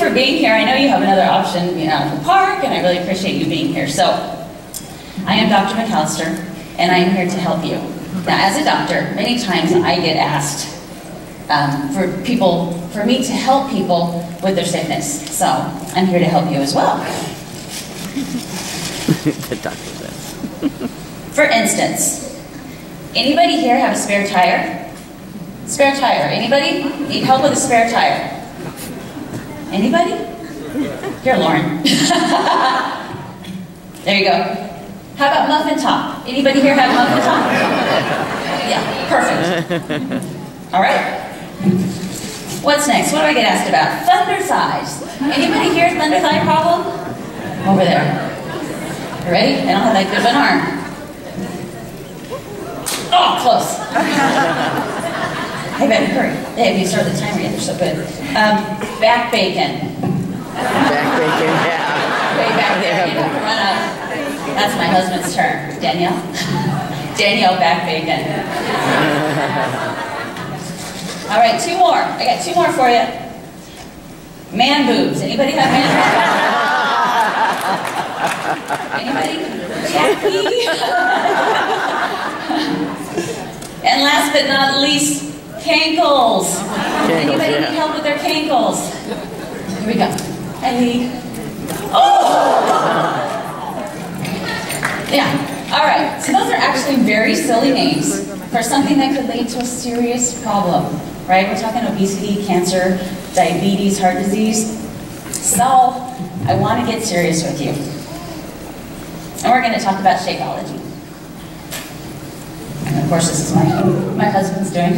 for being here. I know you have another option, you know, at the park, and I really appreciate you being here. So, I am Dr. McAllister, and I am here to help you. Now, as a doctor, many times I get asked for me to help people with their sickness. So, I'm here to help you as well. The doctor says. For instance, anybody here have a spare tire? Spare tire. Anybody need help with a spare tire? Anybody? Here, Lauren. There you go. How about muffin top? Anybody here have muffin top? Yeah, perfect. All right. What's next? What do I get asked about? Thunder thighs. Anybody here thunder thigh problem? Over there. You ready? I don't have that good of an arm. Oh, close. I better hurry. Hey, if you start the timer yet, they're so good. Back bacon. Back bacon, yeah. Way back there. You have to run up. That's my husband's turn. Danielle. Danielle, back bacon. All right, two more. I got two more for you. Man boobs. Anybody have man boobs? Anybody? Jackie? And last but not least, cankles. Anybody need help with their cankles? Here we go. Hi, Lee. Oh! Yeah. All right. So those are actually very silly names for something that could lead to a serious problem, right? We're talking obesity, cancer, diabetes, heart disease. So I want to get serious with you. And we're going to talk about Shakeology. And of course, this is my husband's doing.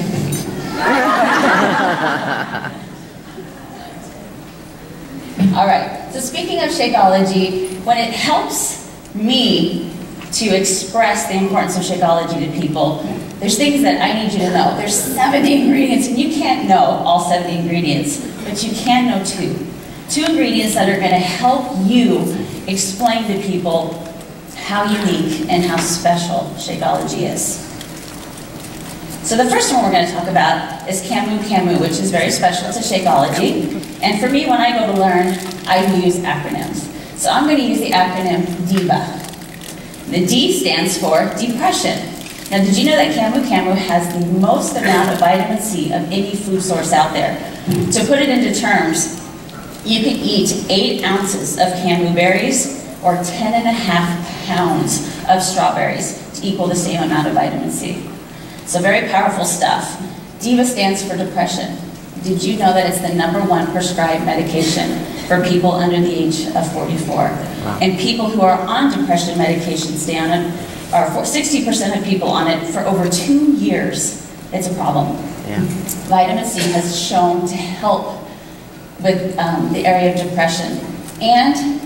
All right, so speaking of Shakeology, when it helps me to express the importance of Shakeology to people, there's things that I need you to know. There's 70 ingredients, and you can't know all 70 ingredients, but you can know two. Two ingredients that are going to help you explain to people how unique and how special Shakeology is. So the first one we're going to talk about is Camu, which is very special to Shakeology. And for me, when I go to learn, I use acronyms. So I'm going to use the acronym DIVA. The D stands for depression. Now, did you know that Camu has the most amount of vitamin C of any food source out there? To put it into terms, you can eat 8 ounces of Camu berries or 10.5 pounds of strawberries to equal the same amount of vitamin C. So very powerful stuff. DIVA stands for depression. Did you know that it's the #1 prescribed medication for people under the age of 44? Wow. And people who are on depression medication stay on it, or 60% of people on it for over 2 years. It's a problem. Yeah. Vitamin C has shown to help with the area of depression. And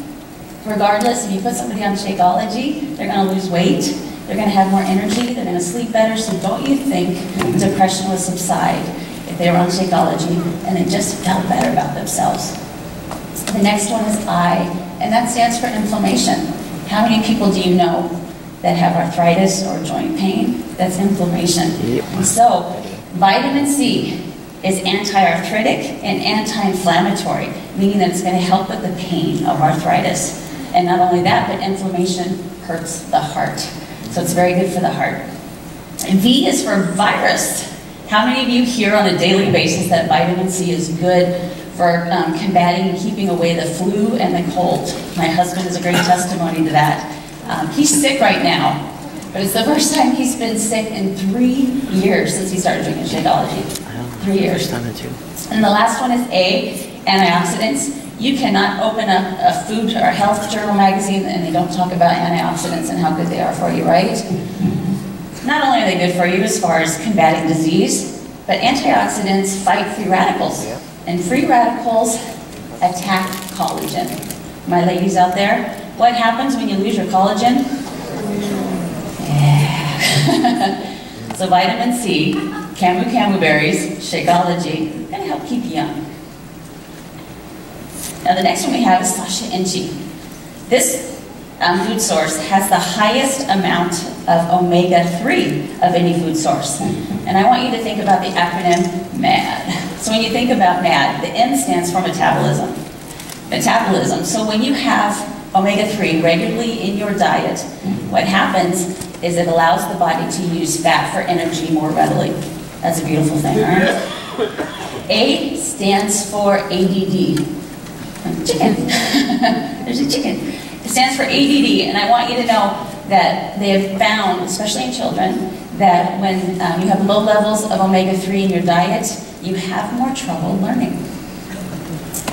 regardless, if you put somebody on Shakeology, they're going to lose weight, they're going to have more energy, they're going to sleep better. So don't you think depression would subside if they were on Shakeology and they just felt better about themselves? The next one is I, and that stands for inflammation. How many people do you know that have arthritis or joint pain? That's inflammation. Yep. So vitamin C is anti-arthritic and anti-inflammatory, meaning that it's going to help with the pain of arthritis. And not only that, but inflammation hurts the heart. So it's very good for the heart. And V is for virus. How many of you hear on a daily basis that vitamin C is good for combating and keeping away the flu and the cold? My husband is a great testimony to that. He's sick right now, but it's the first time he's been sick in 3 years since he started drinking Shakeology. 3 years. And the last one is A, antioxidants. You cannot open up a food or health journal magazine and they don't talk about antioxidants and how good they are for you, right? Not only are they good for you as far as combating disease, but antioxidants fight free radicals. And free radicals attack collagen. My ladies out there, what happens when you lose your collagen? Yeah. So vitamin C, Camu berries, Shakeology, gonna help keep you young. Now the next one we have is Sasha Inchi. This food source has the highest amount of omega-3 of any food source. And I want you to think about the acronym MAD. So when you think about MAD, the M stands for metabolism. metabolism. So when you have omega-3 regularly in your diet, what happens is it allows the body to use fat for energy more readily. That's a beautiful thing, right? A stands for ADD. Chicken. There's a chicken. It stands for ADD, and I want you to know that they have found, especially in children, that when you have low levels of omega-3 in your diet, you have more trouble learning.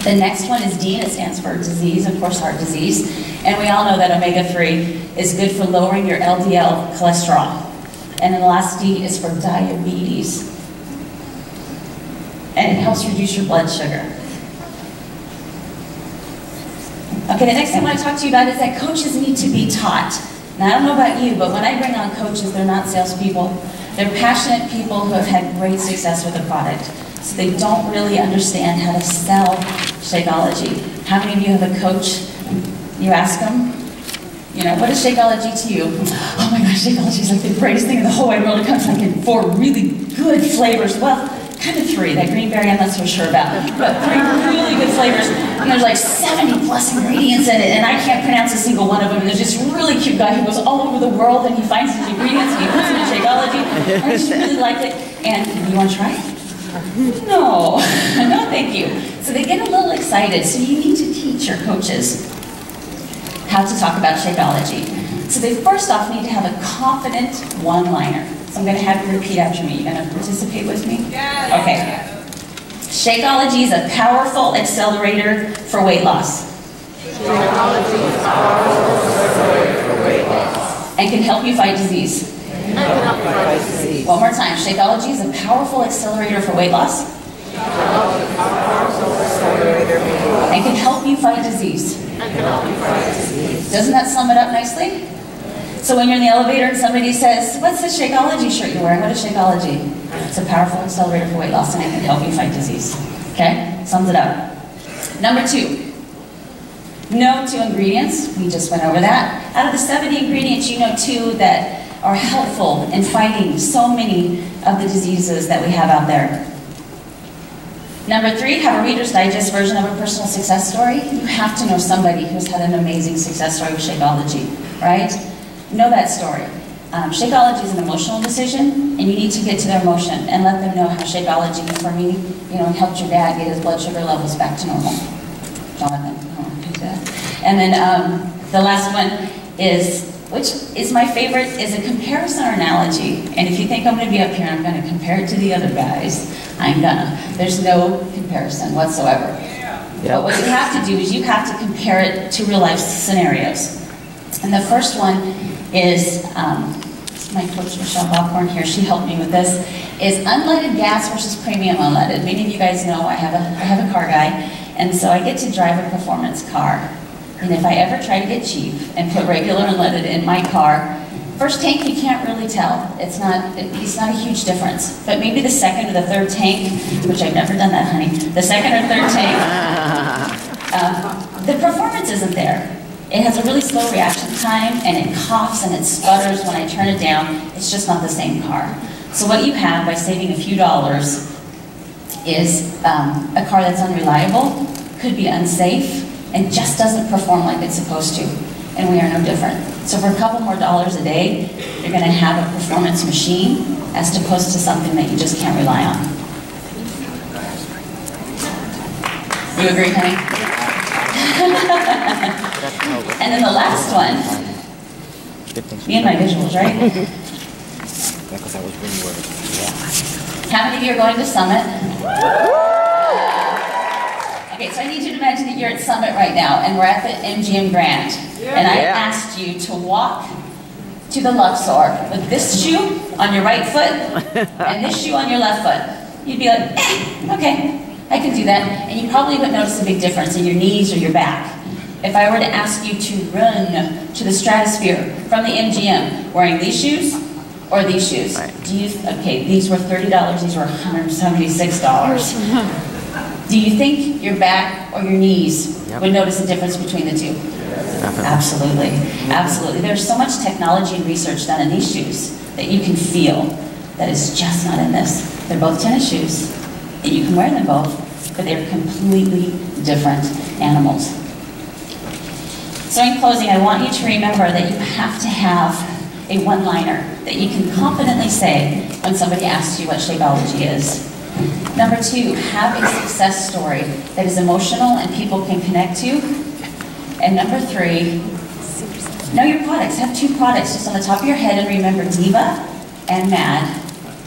The next one is D, and it stands for disease, of course, heart disease. And we all know that omega-3 is good for lowering your LDL cholesterol. And then the last D is for diabetes. And it helps reduce your blood sugar. Okay, the next thing I want to talk to you about is that coaches need to be taught. Now, I don't know about you, but when I bring on coaches, they're not salespeople. They're passionate people who have had great success with a product. So they don't really understand how to sell Shakeology. How many of you have a coach? You ask them, you know, what is Shakeology to you? Oh my gosh, Shakeology is like the greatest thing in the whole wide world. It comes like in 4 really good flavors. Well, kind of 3. That green berry I'm not so sure about. But 3 really good flavors. And there's like 70 plus ingredients in it, and I can't pronounce a single one of them. And there's this really cute guy who goes all over the world and he finds these ingredients and he puts them in Shakeology. I just really like it. And you want to try it? No, no thank you. So they get a little excited. So you need to teach your coaches how to talk about Shakeology. So they first off need to have a confident one-liner. So I'm going to have you repeat after me. You going to participate with me? Yeah. Okay. Shakeology is a powerful accelerator for weight loss. Shakeology is a powerful accelerator for weight loss. And can help you fight disease. One more time. Shakeology is a powerful accelerator for weight loss. And can help you fight disease. Doesn't that sum it up nicely? So when you're in the elevator and somebody says, what's the Shakeology shirt you're wearing? What is Shakeology? It's a powerful accelerator for weight loss and it can help you fight disease. Okay? Sums it up. Number 2. No 2 ingredients. We just went over that. Out of the 70 ingredients, you know 2 that are helpful in fighting so many of the diseases that we have out there. Number 3, have a Reader's Digest version of a personal success story. You have to know somebody who's had an amazing success story with Shakeology, right? Know that story. Shakeology is an emotional decision, and you need to get to their emotion and let them know how Shakeology, for me, you know, helped your dad get his blood sugar levels back to normal. Jonathan, oh, that. And then the last one is, which is my favorite, is a comparison or analogy. And if you think I'm going to be up here and I'm going to compare it to the other guys, I'm gonna. There's no comparison whatsoever. Yep. But what you have to do is you have to compare it to real life scenarios. And the first one is, my coach Michelle Bockhorn here, she helped me with this, is unleaded gas versus premium unleaded. Many of you guys know I have a car guy, and so I get to drive a performance car. And if I ever try to get cheap and put regular unleaded in my car, first tank you can't really tell. It's not a huge difference. But maybe the second or the third tank, which I've never done that, honey, the second or third tank, the performance isn't there. It has a really slow reaction time, and it coughs and it sputters when I turn it down. It's just not the same car. So what you have by saving a few dollars is a car that's unreliable, could be unsafe, and just doesn't perform like it's supposed to. And we are no different. So for a couple more dollars a day, you're going to have a performance machine as opposed to something that you just can't rely on. You agree, honey? And then the last one, me and my visuals, right? How many of you are going to Summit? Okay, so I need you to imagine that you're at Summit right now, and we're at the MGM Grand. And I asked you to walk to the Luxor with this shoe on your right foot and this shoe on your left foot. You'd be like, okay, I can do that. And you probably would notice a big difference in your knees or your back. If I were to ask you to run to the Stratosphere from the MGM wearing these shoes or these shoes, do you, okay, these were $30, these were $176. Do you think your back or your knees would notice a difference between the two? Absolutely, absolutely. There's so much technology and research done in these shoes that you can feel that is just not in this. They're both tennis shoes, and you can wear them both, but they're completely different animals. So in closing, I want you to remember that you have to have a one-liner that you can confidently say when somebody asks you what Shakeology is. Number 2, have a success story that is emotional and people can connect to. And number 3, know your products. Have 2 products just on the top of your head, and remember Diva and Mad.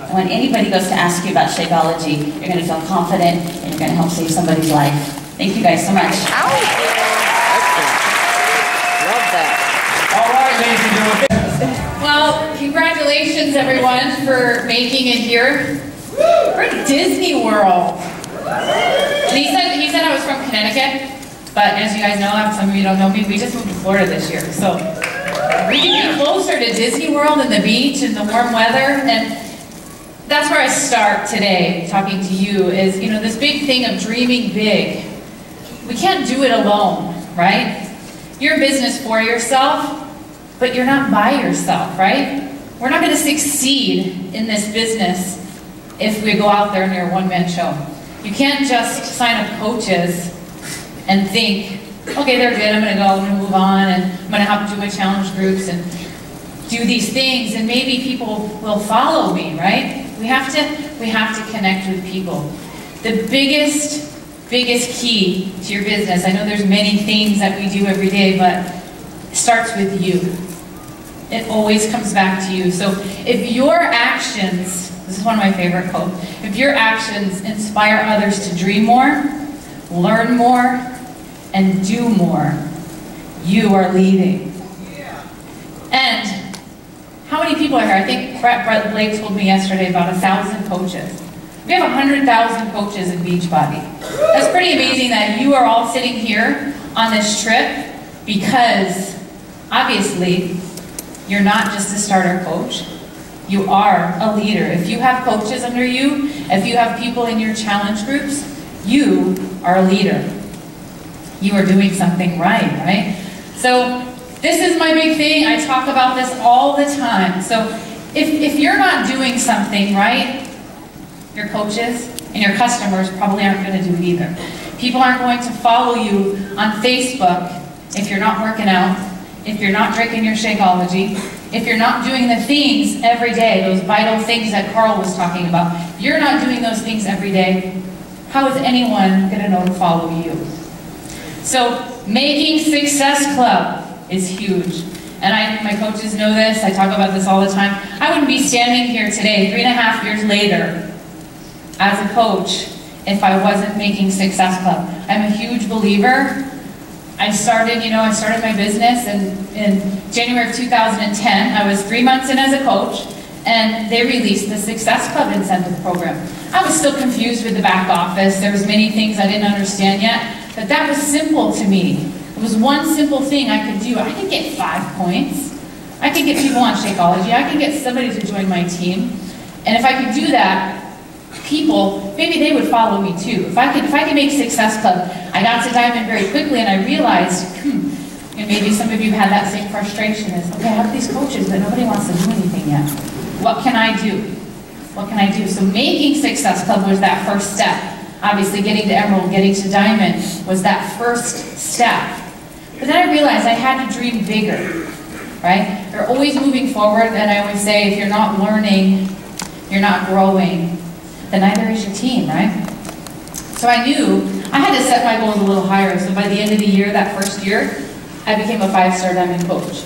And when anybody goes to ask you about Shakeology, you're going to feel confident and you're going to help save somebody's life. Thank you guys so much. Love that. All right, ladies and gentlemen. Well, congratulations everyone for making it here. We're at Disney World. And he said I was from Connecticut, but as you guys know, some of you don't know me, we just moved to Florida this year. So we can be closer to Disney World and the beach and the warm weather. And that's where I start today talking to you is, you know, this big thing of dreaming big. We can't do it alone, right? You're in business for yourself, but you're not by yourself, right? We're not going to succeed in this business if we go out there and you're a one-man show. You can't just sign up coaches and think, okay, they're good, I'm going to go, I'm going to move on, and I'm going to have to do my challenge groups and do these things, and maybe people will follow me, right? We have to connect with people. The biggest key to your business, I know there's many things that we do every day, but it starts with you. It always comes back to you. So if your actions, this is one of my favorite quotes, if your actions inspire others to dream more, learn more, and do more, you are leading. And how many people are here? I think Brett Blake told me yesterday about 1,000 coaches. We have 100,000 coaches in Beachbody. That's pretty amazing that you are all sitting here on this trip because obviously you're not just a starter coach. You are a leader. If you have coaches under you, if you have people in your challenge groups, you are a leader. You are doing something right? So this is my big thing. I talk about this all the time. So if you're not doing something right, your coaches and your customers probably aren't going to do it either. People aren't going to follow you on Facebook if you're not working out, if you're not drinking your Shakeology, if you're not doing the things every day, those vital things that Carl was talking about. If you're not doing those things every day, how is anyone going to know to follow you? So making Success Club is huge. And my coaches know this, I talk about this all the time. I wouldn't be standing here today, 3.5 years later, as a coach, if I wasn't making Success Club. I'm a huge believer. I started my business in January of 2010. I was 3 months in as a coach, and they released the Success Club incentive program. I was still confused with the back office. There was many things I didn't understand yet, but that was simple to me. It was one simple thing I could do. I could get 5 points. I could get people on Shakeology. I could get somebody to join my team. And if I could do that, people, maybe they would follow me too. If I could make Success Club, I got to Diamond very quickly and I realized, and maybe some of you had that same frustration is, okay, I have these coaches, but nobody wants to do anything yet. What can I do? What can I do? So making Success Club was that first step. Obviously getting to Emerald, getting to Diamond was that first step. But then I realized I had to dream bigger, right? You're always moving forward, and I always say if you're not learning, you're not growing, then neither is your team, right? So I knew I had to set my goals a little higher. So by the end of the year, that first year, I became a 5-star Diamond coach.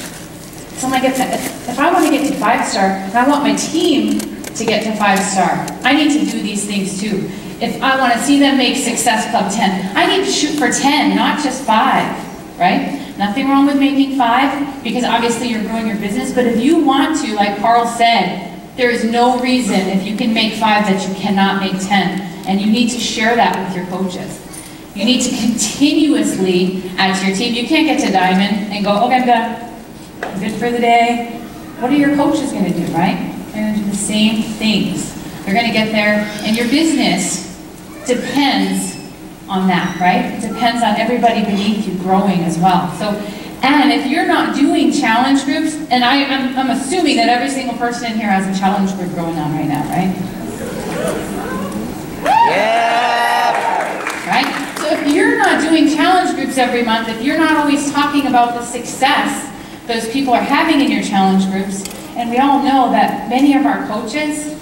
So I'm like, if I want to get to 5-star, and I want my team to get to 5-star, I need to do these things too. If I want to see them make Success Club 10, I need to shoot for 10, not just 5, right? Nothing wrong with making 5, because obviously you're growing your business, but if you want to, like Carl said, there is no reason if you can make 5 that you cannot make 10. And you need to share that with your coaches. You need to continuously add to your team. You can't get to Diamond and go, okay, I'm done. I'm good for the day. What are your coaches going to do, right? They're going to do the same things. They're going to get there. And your business depends on that, right? It depends on everybody beneath you growing as well. So, and if you're not doing challenge groups, and I'm assuming that every single person in here has a challenge group going on right now, right? Yeah. every month, if you're not always talking about the success those people are having in your challenge groups, and we all know that many of our coaches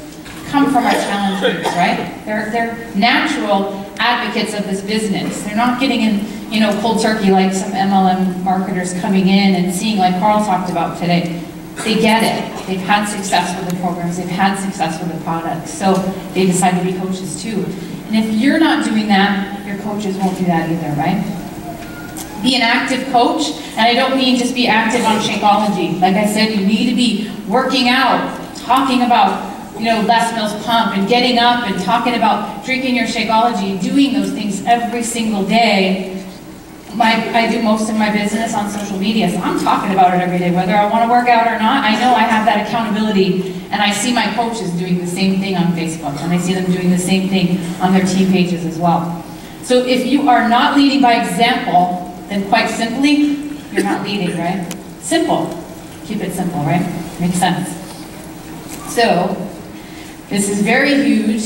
come from our challenge groups, right? They're natural advocates of this business. They're not getting in, you know, cold turkey like some MLM marketers coming in and seeing, like Carl talked about today. They get it. They've had success with the programs. They've had success with the products. So they decide to be coaches too. And if you're not doing that, your coaches won't do that either, right? Be an active coach, and I don't mean just be active on Shakeology. Like I said, you need to be working out, talking about, you know, Les Mills Pump, and getting up and talking about drinking your Shakeology, and doing those things every single day. I do most of my business on social media, so I'm talking about it every day, whether I want to work out or not. I know I have that accountability, and I see my coaches doing the same thing on Facebook, and I see them doing the same thing on their team pages as well. So if you are not leading by example, then quite simply, you're not leading, right? Simple. Keep it simple, right? Makes sense. So, this is very huge.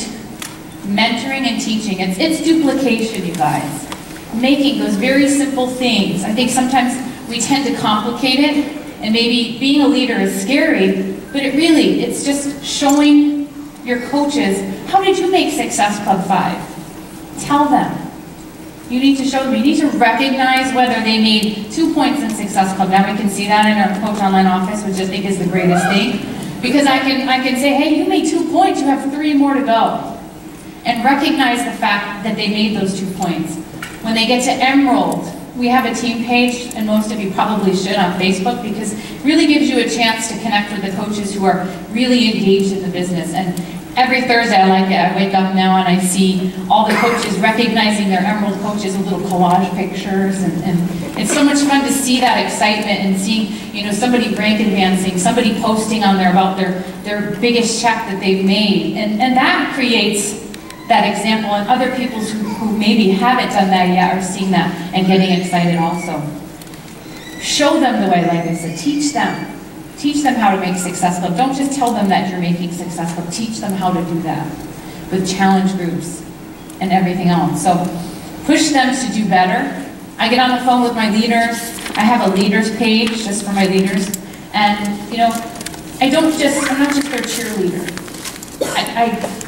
Mentoring and teaching. It's duplication, you guys. Making those very simple things. I think sometimes we tend to complicate it, and maybe being a leader is scary, but it's just showing your coaches, how did you make Success Club 5? Tell them. You need to show them. You need to recognize whether they made 2 points in Success Club. Now we can see that in our Coach Online office, which I think is the greatest thing. Because I can say, hey, you made 2 points, you have 3 more to go. And recognize the fact that they made those 2 points. When they get to Emerald, we have a team page, and most of you probably should on Facebook, because it really gives you a chance to connect with the coaches who are really engaged in the business. And every Thursday, I like it. I wake up now and I see all the coaches recognizing their Emerald coaches with little collage pictures, and it's so much fun to see that excitement and seeing, you know, somebody rank advancing, somebody posting on there about their biggest check that they've made, and that creates that example, and other people who maybe haven't done that yet are seeing that and getting excited also. Show them the way, like I said. Teach them. Teach them how to make Success Club. Don't just tell them that you're making Success Club. Teach them how to do that with challenge groups and everything else. So push them to do better. I get on the phone with my leaders. I have a leaders page just for my leaders. And, you know, I'm not just their cheerleader.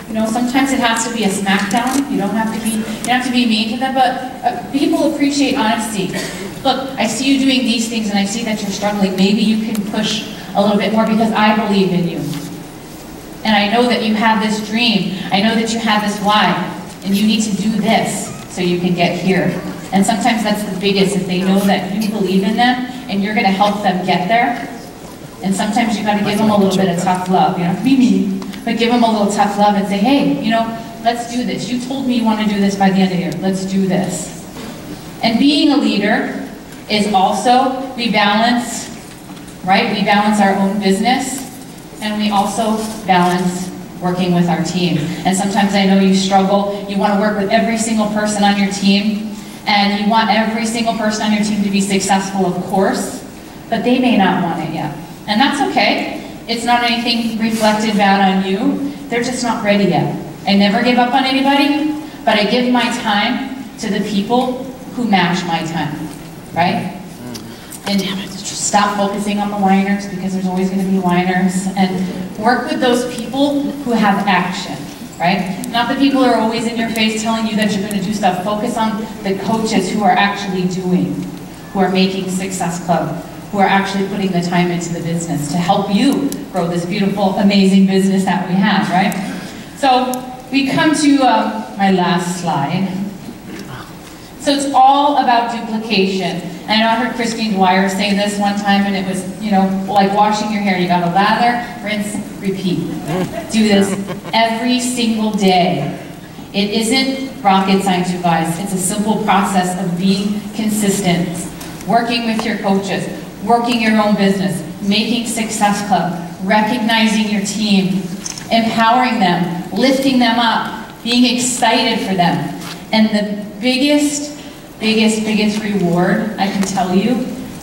You know, sometimes it has to be a smackdown. You don't have to be mean to them, but people appreciate honesty. Look, I see you doing these things, and I see that you're struggling. Maybe you can push a little bit more because I believe in you. And I know that you have this dream. I know that you have this why, and you need to do this so you can get here. And sometimes that's the biggest, if they know that you believe in them and you're going to help them get there. And sometimes you got to give them a little bit of tough love. You don't have to be mean, but give them a little tough love and say, hey, you know, let's do this. You told me you want to do this by the end of the year. Let's do this. And being a leader is also, we balance, right? We balance our own business, and we also balance working with our team. And sometimes I know you struggle. You want to work with every single person on your team, and you want every single person on your team to be successful, of course, but they may not want it yet. And that's okay. It's not anything reflected bad on you. They're just not ready yet. I never give up on anybody, but I give my time to the people who match my time, right? And stop focusing on the whiners, because there's always going to be whiners, and work with those people who have action, right? Not the people who are always in your face telling you that you're going to do stuff. Focus on the coaches who are actually doing, who are making Success Club, who are actually putting the time into the business to help you grow this beautiful, amazing business that we have, right? So we come to my last slide. So it's all about duplication. And I know I heard Christine Dwyer say this one time, and it was, you know, like washing your hair. You gotta lather, rinse, repeat. Do this every single day. It isn't rocket science, you guys. It's a simple process of being consistent, working with your coaches, working your own business, making Success Club, recognizing your team, empowering them, lifting them up, being excited for them. And the biggest reward, I can tell you,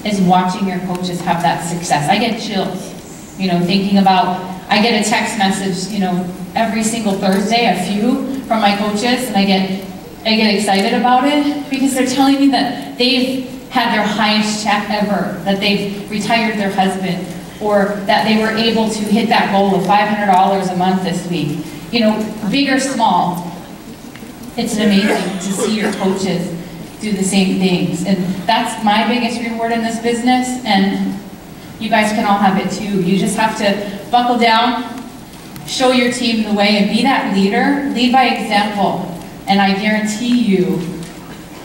is watching your coaches have that success. I get chills, you know, thinking about, I get a text message, you know, every single Thursday, a few from my coaches, and I get, I get excited about it because they're telling me that they've had their highest check ever, that they've retired their husband, or that they were able to hit that goal of $500 a month this week. You know, big or small, it's amazing to see your coaches do the same things. And that's my biggest reward in this business, and you guys can all have it too. You just have to buckle down, show your team the way, and be that leader. Lead by example. And I guarantee you,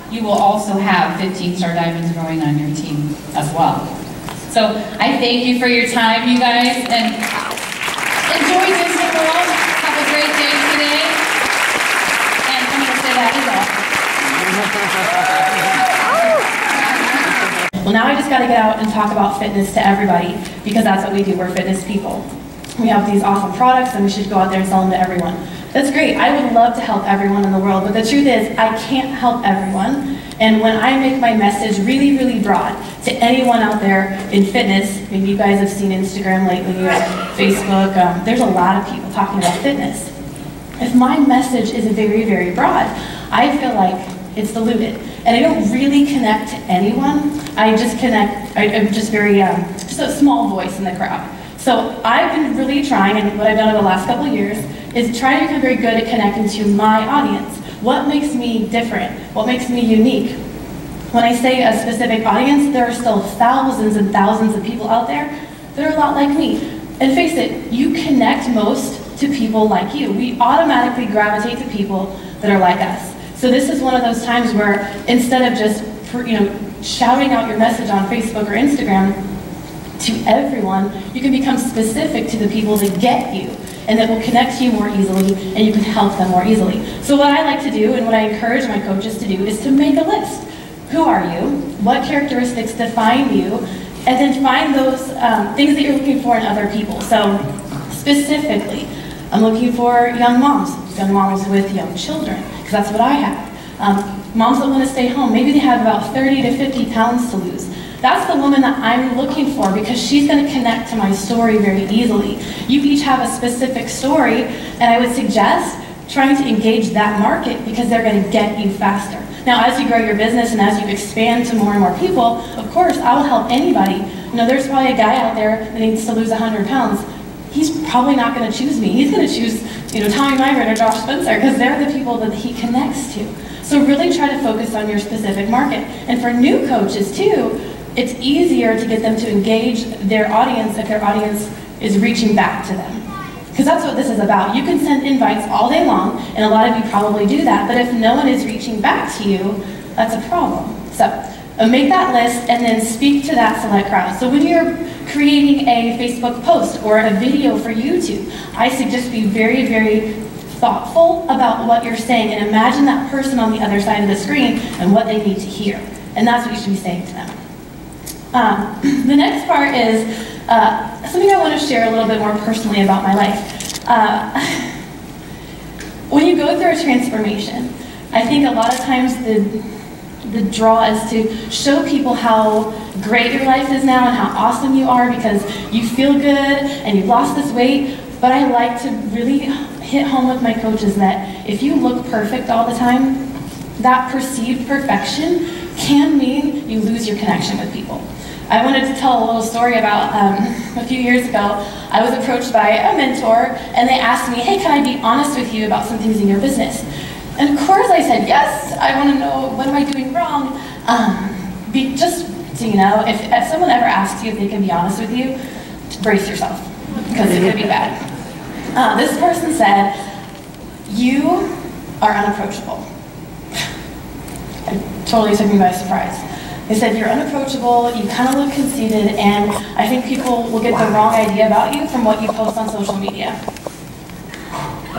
you will also have 15-star diamonds growing on your team as well. So I thank you for your time, you guys, and enjoy Disney World. Have a great day today. And I'm going to say that is all. Well, now I just got to get out and talk about fitness to everybody, because that's what we do. We're fitness people. We have these awesome products, and we should go out there and sell them to everyone. That's great. I would love to help everyone in the world, but the truth is, I can't help everyone. And when I make my message really, really broad to anyone out there in fitness, maybe you guys have seen Instagram lately or Facebook, there's a lot of people talking about fitness. If my message is very, very broad, I feel like it's diluted. And I don't really connect to anyone. I just connect, I'm just very, just a small voice in the crowd. So I've been really trying, and what I've done over the last couple of years, is try to become very good at connecting to my audience. What makes me different? What makes me unique? When I say a specific audience, there are still thousands and thousands of people out there that are a lot like me. And face it, you connect most to people like you. We automatically gravitate to people that are like us. So this is one of those times where instead of just shouting out your message on Facebook or Instagram to everyone, you can become specific to the people that get you and that will connect to you more easily, and you can help them more easily. So what I like to do, and what I encourage my coaches to do, is to make a list. Who are you? What characteristics define you? And then find those things that you're looking for in other people. So specifically, I'm looking for young moms with young children, because that's what I have. Moms that want to stay home, maybe they have about 30 to 50 pounds to lose. That's the woman that I'm looking for, because she's going to connect to my story very easily. You each have a specific story, and I would suggest trying to engage that market, because they're going to get you faster. Now, as you grow your business and as you expand to more and more people, of course, I will help anybody. You know, there's probably a guy out there that needs to lose 100 pounds. He's probably not going to choose me. He's going to choose, Tommy Myron or Josh Spencer, because they're the people that he connects to. So really try to focus on your specific market. And for new coaches too, it's easier to get them to engage their audience if their audience is reaching back to them. Because that's what this is about. You can send invites all day long, and a lot of you probably do that, but if no one is reaching back to you, that's a problem. So make that list and then speak to that select crowd. So when you're creating a Facebook post or a video for YouTube, I suggest be very, very thoughtful about what you're saying, and imagine that person on the other side of the screen and what they need to hear. And that's what you should be saying to them. The next part is something I want to share a little bit more personally about my life. When you go through a transformation, I think a lot of times the draw is to show people how great your life is now and how awesome you are because you feel good and you've lost this weight. But I like to really hit home with my coaches that if you look perfect all the time, that perceived perfection can mean you lose your connection with people. I wanted to tell a little story about a few years ago. I was approached by a mentor, and they asked me, hey, can I be honest with you about some things in your business? And of course I said, yes, I want to know, what am I doing wrong? Just so you know, if someone ever asks you if they can be honest with you, brace yourself, because it could be bad. This person said, you are unapproachable. It totally took me by surprise. They said, you're unapproachable, you kind of look conceited, and I think people will get the wrong idea about you from what you post on social media.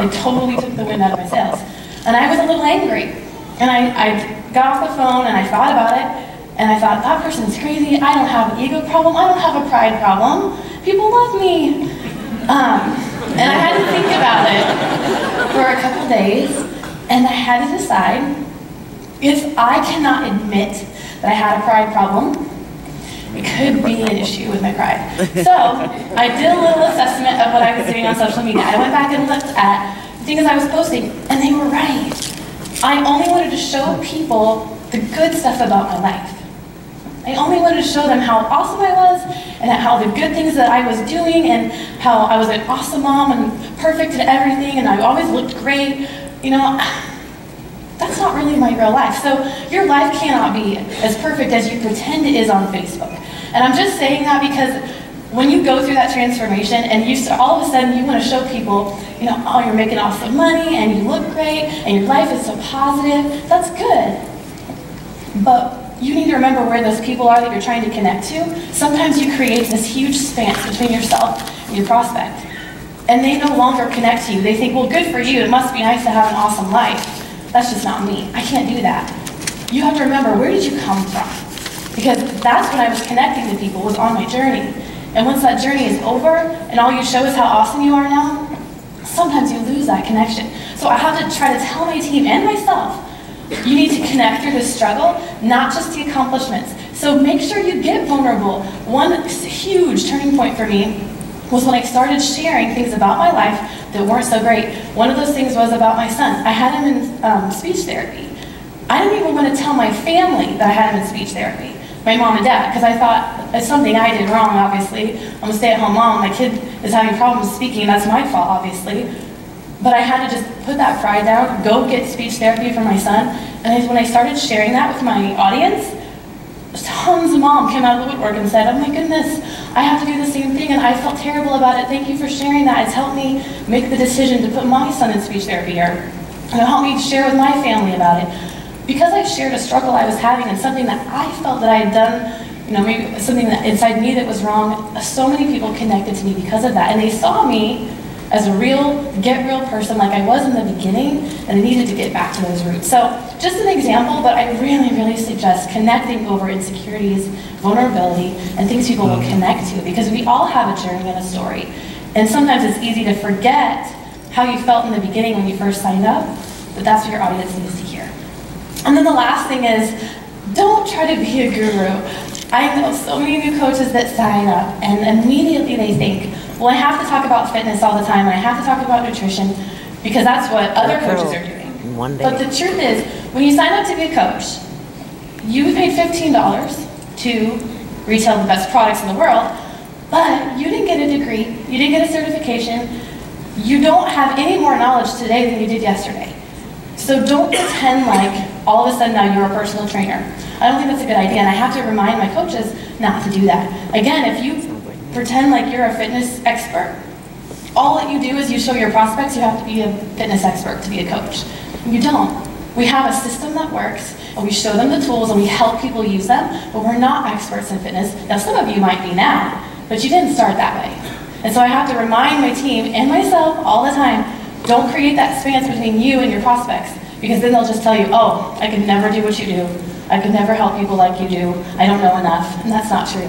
It totally took the wind out of my sails. And I was a little angry. And I got off the phone and I thought about it, and I thought, that person's crazy, I don't have an ego problem, I don't have a pride problem, people love me. And I had to think about it for a couple days, and I had to decide, if I cannot admit that I had a pride problem, it could be an issue with my pride. So I did a little assessment of what I was doing on social media. I went back and looked at things I was posting, and they were right. I only wanted to show people the good stuff about my life. I only wanted to show them how awesome I was and how the good things that I was doing and how I was an awesome mom and perfect at everything and I always looked great. You know, that's not really my real life. So your life cannot be as perfect as you pretend it is on Facebook. And I'm just saying that because when you go through that transformation and all of a sudden you want to show people, you know, oh, you're making awesome money and you look great and your life is so positive, that's good. But you need to remember where those people are that you're trying to connect to. Sometimes you create this huge span between yourself and your prospect. And they no longer connect to you. They think, well, good for you. It must be nice to have an awesome life. That's just not me. I can't do that. You have to remember, where did you come from? Because that's when I was connecting to people, was on my journey. And once that journey is over and all you show is how awesome you are now, sometimes you lose that connection. So I have to try to tell my team and myself, you need to connect through the struggle, not just the accomplishments. So make sure you get vulnerable. One huge turning point for me was when I started sharing things about my life that weren't so great. One of those things was about my son. I had him in speech therapy. I didn't even want to tell my family that I had him in speech therapy, my mom and dad, because I thought it's something I did wrong, obviously. I'm a stay-at-home mom. My kid is having problems speaking. That's my fault, obviously. But I had to just put that pride down, go get speech therapy for my son. And when I started sharing that with my audience, tons of moms came out of the woodwork and said, oh my goodness, I have to do the same thing and I felt terrible about it. Thank you for sharing that. It's helped me make the decision to put my son in speech therapy, or it helped me share with my family about it. Because I shared a struggle I was having and something that I felt that I had done, you know, maybe something that inside me that was wrong, so many people connected to me because of that. And they saw me as a real, get real person like I was in the beginning, and I needed to get back to those roots. So just an example, but I really, really suggest connecting over insecurities, vulnerability, and things people will connect to, because we all have a journey and a story. And sometimes it's easy to forget how you felt in the beginning when you first signed up, but that's what your audience needs to hear. And then the last thing is, don't try to be a guru. I know so many new coaches that sign up and immediately they think, well, I have to talk about fitness all the time and I have to talk about nutrition because that's what other coaches are doing. One day. But the truth is, when you sign up to be a coach, you paid $15 to retail the best products in the world, but you didn't get a degree, you didn't get a certification, you don't have any more knowledge today than you did yesterday. So don't pretend like all of a sudden now you're a personal trainer. I don't think that's a good idea, and I have to remind my coaches not to do that. Again, if you pretend like you're a fitness expert, all that you do is you show your prospects you have to be a fitness expert to be a coach. You don't. We have a system that works, and we show them the tools, and we help people use them, but we're not experts in fitness. Now, some of you might be now, but you didn't start that way. And so I have to remind my team and myself all the time, don't create that span between you and your prospects, because then they'll just tell you, oh, I could never do what you do. I could never help people like you do. I don't know enough. And that's not true.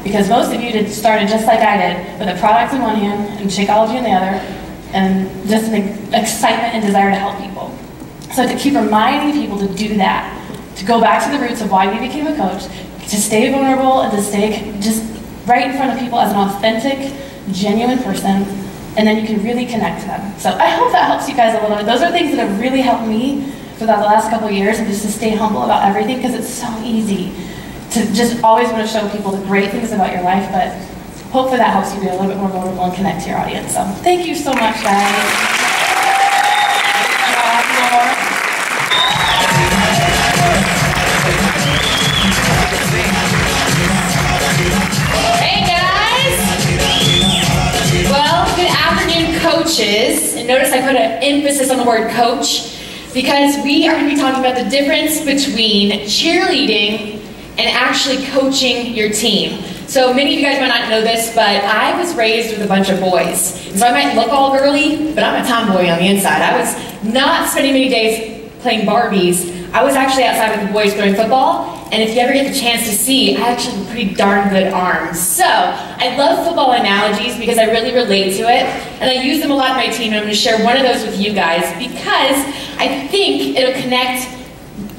Because most of you started just like I did, with a product in one hand and Shakeology in the other, and just an excitement and desire to help people. So to keep reminding people to do that, to go back to the roots of why we became a coach, to stay vulnerable and to stay just right in front of people as an authentic, genuine person, and then you can really connect to them. So I hope that helps you guys a little bit. Those are things that have really helped me for the last couple of years, and just to stay humble about everything, because it's so easy to just always want to show people the great things about your life, but hopefully that helps you be a little bit more vulnerable and connect to your audience. So thank you so much, guys. Coaches, and notice I put an emphasis on the word coach because we are going to be talking about the difference between cheerleading and actually coaching your team. So many of you guys might not know this, but I was raised with a bunch of boys. And so I might look all girly, but I'm a tomboy on the inside. I was not spending many days playing Barbies. I was actually outside with the boys playing football. And if you ever get the chance to see, I actually have pretty darn good arms. So I love football analogies because I really relate to it. And I use them a lot in my team, and I'm going to share one of those with you guys because I think it'll connect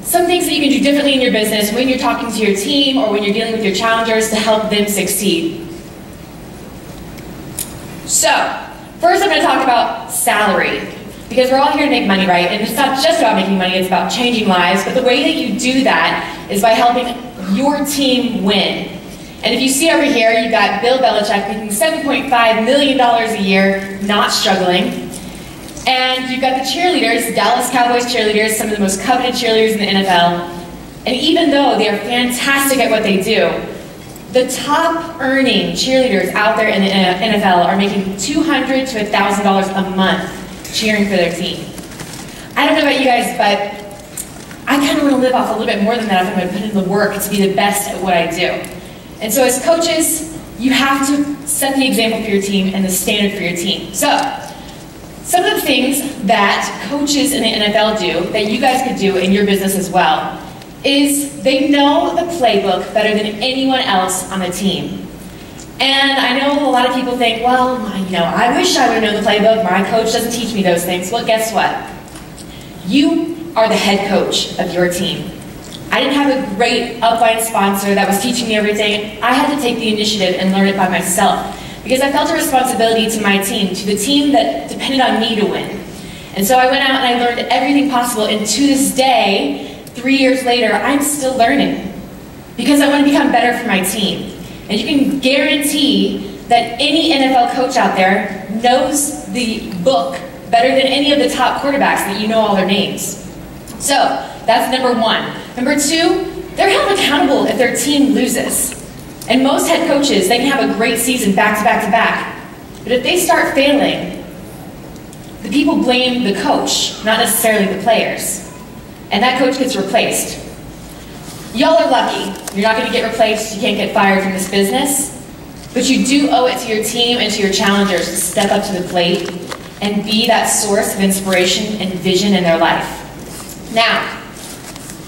some things that you can do differently in your business when you're talking to your team or when you're dealing with your challengers to help them succeed. So, first I'm going to talk about salary. Because we're all here to make money, right? And it's not just about making money, it's about changing lives. But the way that you do that is by helping your team win. And if you see over here, you've got Bill Belichick making $7.5 million a year, not struggling. And you've got the cheerleaders, Dallas Cowboys cheerleaders, some of the most coveted cheerleaders in the NFL. And even though they are fantastic at what they do, the top earning cheerleaders out there in the NFL are making $200 to $1,000 a month cheering for their team. I don't know about you guys, but I kind of want to live off a little bit more than that if I'm going to put in the work to be the best at what I do. And so as coaches, you have to set the example for your team and the standard for your team. So, some of the things that coaches in the NFL do that you guys could do in your business as well is they know the playbook better than anyone else on the team. And I know a lot of people think, well, I wish I would have known the playbook. My coach doesn't teach me those things. Well, guess what? You are the head coach of your team. I didn't have a great upline sponsor that was teaching me everything. I had to take the initiative and learn it by myself because I felt a responsibility to my team, to the team that depended on me to win. And so I went out and I learned everything possible, and to this day, 3 years later, I'm still learning because I want to become better for my team. And you can guarantee that any NFL coach out there knows the book better than any of the top quarterbacks that you know all their names. So that's number one. Number two, they're held accountable if their team loses. And most head coaches, they can have a great season back to back to back. But if they start failing, the people blame the coach, not necessarily the players. And that coach gets replaced. Y'all are lucky. You're not going to get replaced. You can't get fired from this business. But you do owe it to your team and to your challengers to step up to the plate and be that source of inspiration and vision in their life. Now,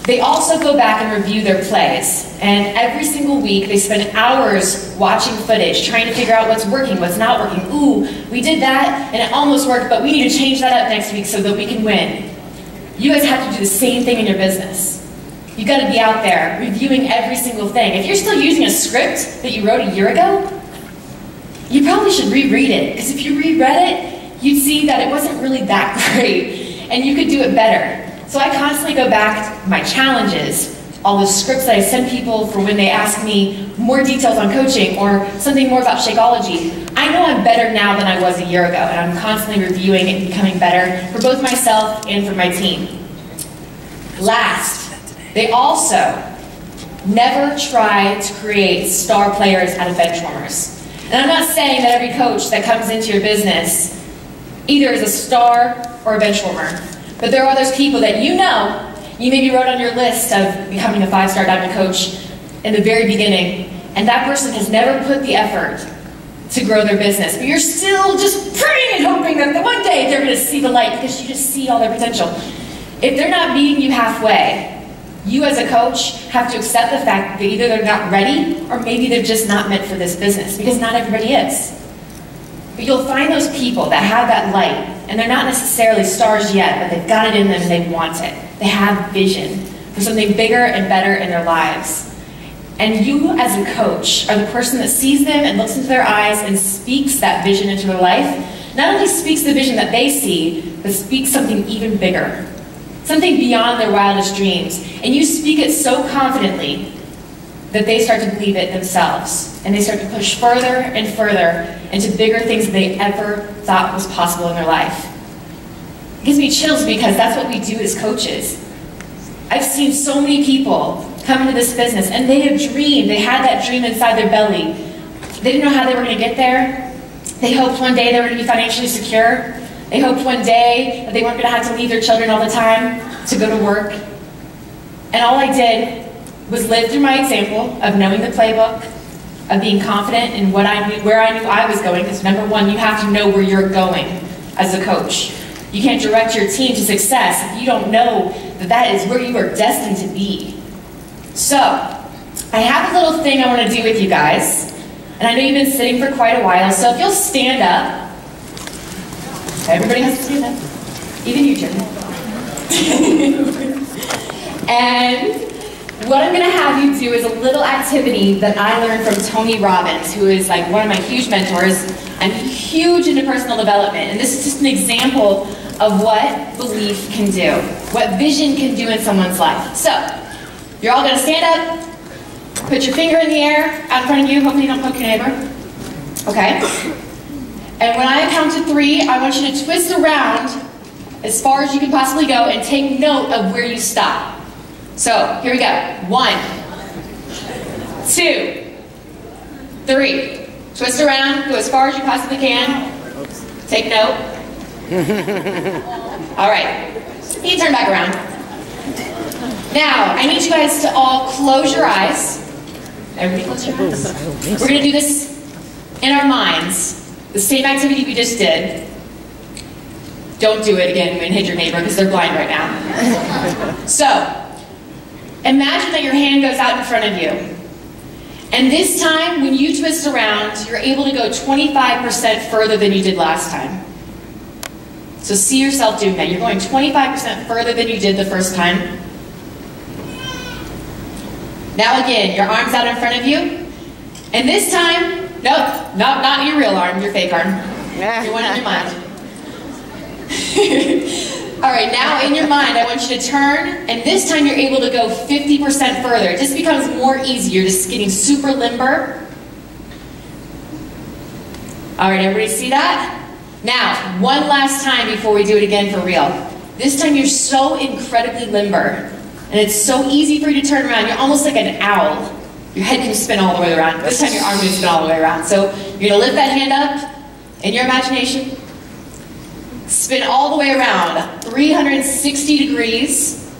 they also go back and review their plays. And every single week, they spend hours watching footage, trying to figure out what's working, what's not working. Ooh, we did that, and it almost worked, but we need to change that up next week so that we can win. You guys have to do the same thing in your business. You've got to be out there reviewing every single thing. If you're still using a script that you wrote a year ago, you probably should reread it. Because if you reread it, you'd see that it wasn't really that great, and you could do it better. So I constantly go back to my challenges, all the scripts that I send people for when they ask me more details on coaching or something more about Shakeology. I know I'm better now than I was a year ago, and I'm constantly reviewing it and becoming better for both myself and for my team. Last, they also never try to create star players out of bench warmers. And I'm not saying that every coach that comes into your business either is a star or a bench warmer. But there are those people that you maybe wrote on your list of becoming a 5-star diamond coach in the very beginning, and that person has never put the effort to grow their business. But you're still just praying and hoping that one day they're going to see the light because you just see all their potential. If they're not meeting you halfway, you as a coach have to accept the fact that either they're not ready or maybe they're just not meant for this business, because not everybody is. But you'll find those people that have that light, and they're not necessarily stars yet, but they've got it in them and they want it. They have vision for something bigger and better in their lives. And you as a coach are the person that sees them and looks into their eyes and speaks that vision into their life. Not only speaks the vision that they see, but speaks something even bigger. Something beyond their wildest dreams. And you speak it so confidently that they start to believe it themselves. And they start to push further and further into bigger things than they ever thought was possible in their life. It gives me chills because that's what we do as coaches. I've seen so many people come into this business and they have dreamed, they had that dream inside their belly. They didn't know how they were going to get there. They hoped one day they were going to be financially secure. They hoped one day that they weren't going to have to leave their children all the time to go to work. And all I did was live through my example of knowing the playbook, of being confident in what I knew, where I knew I was going, because number one, you have to know where you're going as a coach. You can't direct your team to success if you don't know that that is where you are destined to be. So, I have a little thing I want to do with you guys, and I know you've been sitting for quite a while, so if you'll stand up. Everybody has to stand up, even you, Jim. And what I'm going to have you do is a little activity that I learned from Tony Robbins, who is like one of my huge mentors. I'm huge into personal development, and this is just an example of what belief can do, what vision can do in someone's life. So, you're all gonna stand up, put your finger in the air out in front of you, hopefully you don't poke your neighbor, okay? And when I count to 3, I want you to twist around as far as you can possibly go and take note of where you stop. So, here we go. 1, 2, 3. Twist around, go as far as you possibly can. Take note. All right, you can turn back around. Now, I need you guys to all close your eyes. Everybody close your eyes. We're gonna do this in our minds, the same activity we just did. Don't do it again and hit your neighbor because they're blind right now. So, imagine that your hand goes out in front of you. And this time, when you twist around, you're able to go 25% further than you did last time. So see yourself doing that. You're going 25% further than you did the first time. Now again, your arm's out in front of you. And this time, nope, not your real arm, your fake arm. Your one in your mind. All right, now in your mind, I want you to turn, and this time you're able to go 50% further. It just becomes more easy. You're just getting super limber. All right, everybody see that? Now, one last time before we do it again for real. This time you're so incredibly limber, and it's so easy for you to turn around. You're almost like an owl. Your head can spin all the way around. This time your arm can spin all the way around. So you're gonna lift that hand up in your imagination. Spin all the way around, 360 degrees,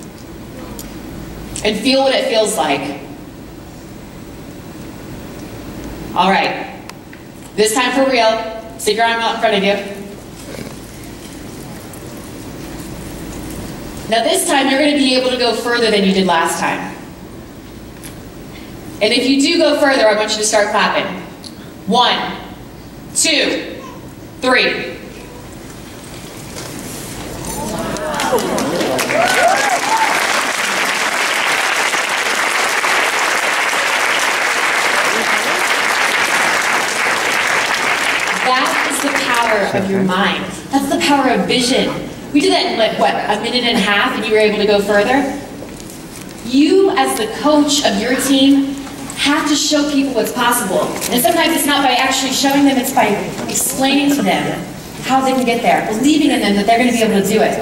and feel what it feels like. All right, this time for real, stick your arm out in front of you. Now this time you're gonna be able to go further than you did last time. And if you do go further, I want you to start clapping. 1, 2, 3. That is the power of your mind. That's the power of vision. We did that in like, what, a minute and a half and you were able to go further? You, as the coach of your team, have to show people what's possible. And sometimes it's not by actually showing them, it's by explaining to them how they can get there, believing in them that they're going to be able to do it.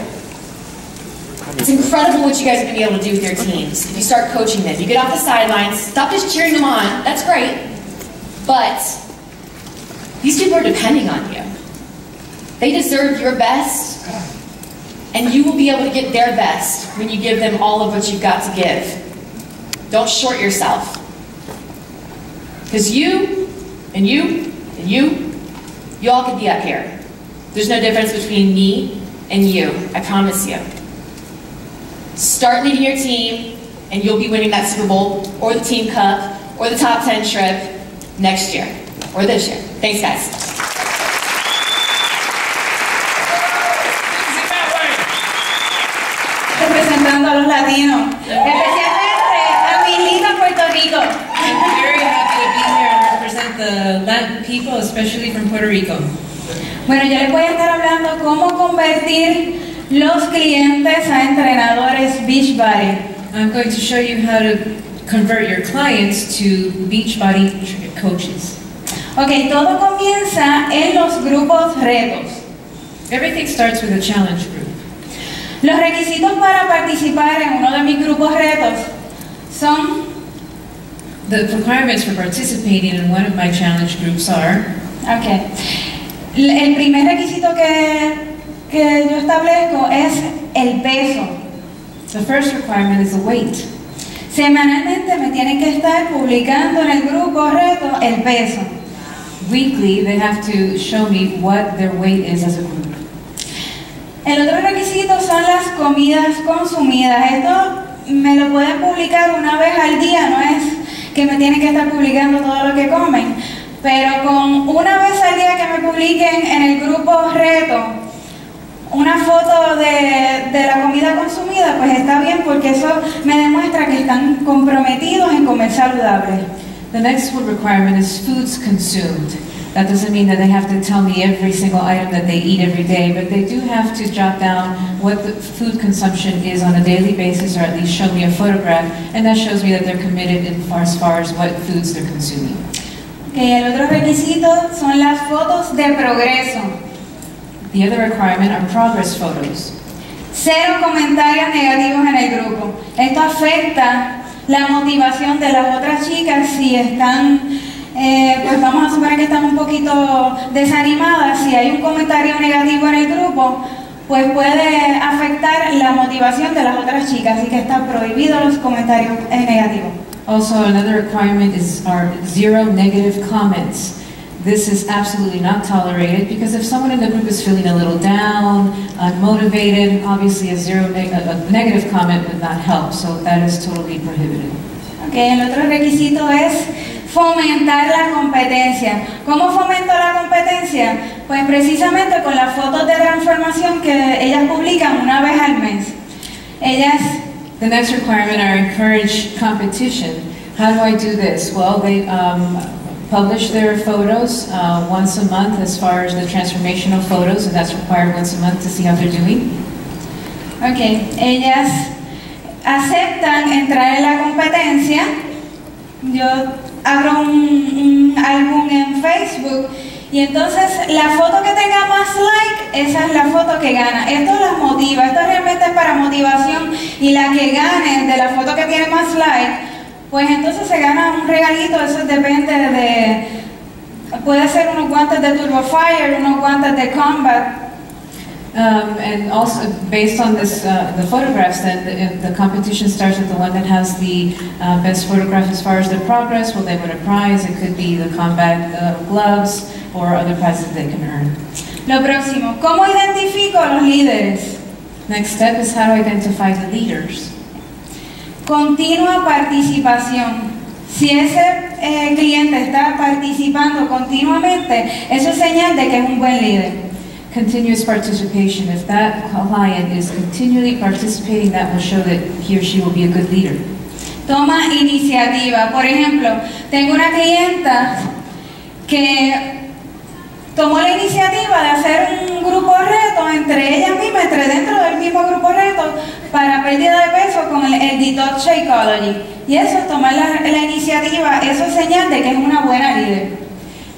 It's incredible what you guys are going to be able to do with your teams if you start coaching them. You get off the sidelines, stop just cheering them on, that's great, but these people are depending on you. They deserve your best, and you will be able to get their best when you give them all of what you've got to give. Don't short yourself. Because you, and you, and you all could be up here. There's no difference between me and you, I promise you. Start leading your team, and you'll be winning that Super Bowl, or the Team Cup, or the Top 10 trip next year, or this year. Thanks, guys. Lindsay Matway. Representando a los latinos, especialmente a mi linda Puerto Rico. I'm very happy to be here and represent the Latin people, especially from Puerto Rico. Bueno, yo les voy a estar hablando cómo convertir los clientes a entrenadores Beachbody. I'm going to show you how to convert your clients to Beachbody coaches. Ok, todo comienza en los grupos retos. Everything starts with a challenge group. Los requisitos para participar en uno de mis grupos retos son... The requirements for participating in one of my challenge groups are... Ok. El primer requisito que yo establezco es el peso. The first requirement is the weight. Semanalmente me tienen que estar publicando en el grupo reto el peso. Weekly, they have to show me what their weight is as a group. El otro requisito son las comidas consumidas. Esto me lo pueden publicar una vez al día, no es que me tienen que estar publicando todo lo que comen. Pero con una vez al día que me publiquen en el grupo reto una foto de la comida consumida, pues está bien porque eso me demuestra que están comprometidos en comer saludable. The next requirement is foods consumed. That doesn't mean that they have to tell me every single item that they eat every day, but they do have to jot down what the food consumption is on a daily basis, or at least show me a photograph, and that shows me that they're committed as far as what foods they're consuming. Okay, el otro requisito son las fotos de progreso. The other requirement are progress photos. 0 comentarios negativos en el grupo. Esto afecta la motivación de las otras chicas si están, pues vamos a suponer que están un poquito desanimadas. Si hay un comentario negativo en el grupo, pues puede afectar la motivación de las otras chicas, así que está prohibido los comentarios negativos. Also, another requirement are 0 negative comments. This is absolutely not tolerated, because if someone in the group is feeling a little down, unmotivated, obviously a negative comment would not help, so that is totally prohibited. Okay, el otro requisito es fomentar la competencia. ¿Cómo fomento la competencia? Pues precisamente con las fotos de transformación que ellas publican una vez al mes. The next requirement are encourage competition. How do I do this? Well, they publish their photos once a month as far as the transformational photos, and that's required once a month to see how they're doing. Okay, ellas aceptan entrar en la competencia. Yo abro un álbum en Facebook y entonces la foto que tenga más like, esa es la foto que gana. Esto las motiva, esto realmente es para motivación, y la que gane de la foto que tiene más like, pues entonces se gana un regalito. Eso depende de, puede ser unos guantes de Turbo Fire, unos guantes de Combat. And also, based on this, the photographs, then the competition starts with the one that has the best photograph as far as their progress. Well, they win a prize. It could be the combat gloves or other prizes they can earn. Lo próximo, ¿cómo identifico a los líderes? Next step is how to identify the leaders. Continua participación. Si ese cliente está participando continuamente, eso es señal de que es un buen líder. Continuous participation. If that client is continually participating, that will show that he or she will be a good leader. Toma iniciativa. Por ejemplo, tengo una clienta que tomó la iniciativa de hacer un grupo reto entre ellas mismas, dentro del mismo grupo reto, para pérdida de peso con el Detox Shakeology. Y eso es tomar la iniciativa, eso es señal de que es una buena líder.